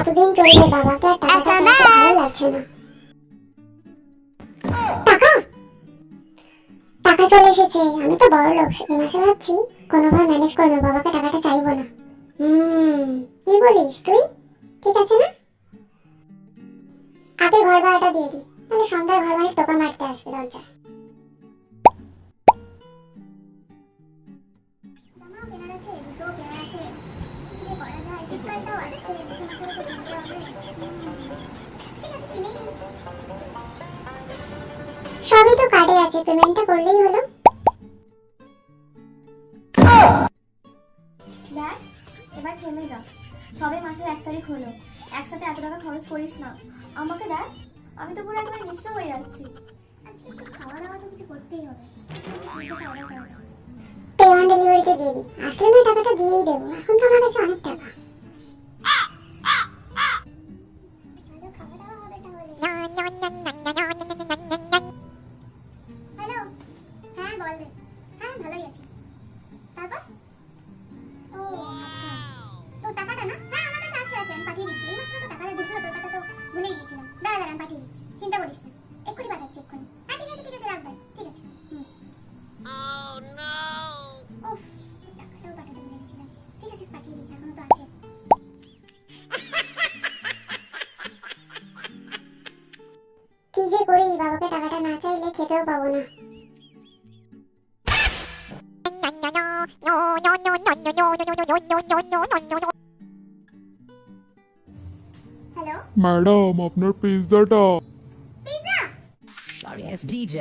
কতদিন চলবে বাবাকে আর টাকাটা চাইতে ভালো লাগছে না। টাকা টাকা চলে এসেছে। আমি তো বড় লোক, এই মাসে ভাবছি কোনোভাবে ম্যানেজ করে নেবো, বাবাকে টাকাটা চাইবো না। কি বলিস তুই? ঠিক আছে না? আগে ঘর ভাড়াটা দিয়ে দি, তাহলে সন্ধ্যায় ঘর মালিক টোকা মারতে আসবে দরজায়। জামা কেনার আছে, জুতো কেনার আছে, কি যে করা যায়, শীতকালটাও আসছে, নতুন করে তো কিনতে হবে। ঠিক আছে, কিনেই নি। সবই তো কার্ডে আছে, পেমেন্টটা করলেই হলো। দেখ, এবার থেমে যা। সবে মাসের 1 তারিখ হলো, একসাথে এত টাকা খরচ করিস না। আমাকে দেখ, আমি তো পুরো একবার নিঃস্ব হয়ে যাচ্ছি। আজকে একটু খাওয়া দাওয়া তো কিছু করতেই হবে। পে অন ডেলিভারিতে দিয়ে দি, আসলে না টাকাটা দিয়েই দেবো। এখন তো আমার কাছে অনেক টাকা। হ্যালো, হ্যাঁ বল রে। হ্যাঁ ভালোই আছি। তারপর ও আচ্ছা, তো টাকাটা না, হ্যাঁ আমার কাছে আছে, আমি পাঠিয়ে দিচ্ছি। এইমাত্র তো টাকাটা ঢুকলো, তোর কথা তো ভুলেই গিয়েছিলাম। দাঁড়া আমি পাঠিয়ে দিচ্ছি, চিন্তা করিস না। এক্ষুনি পাঠাচ্ছি, এক্ষুনি। হ্যাঁ ঠিক আছে রাখ ভাই, ঠিক আছে। উফ, টাকাটাও পাঠাতে ভুলে গেছিলাম। ঠিক আছে পাঠিয়ে দিই, এখনো তো আছে। কি যে করি, বাবাকে টাকাটা না চাইলে খেতেও পাবো না। হ্যালো ম্যাডাম, আপনার পিৎজাটা। Pizza, Sorry ass DJ.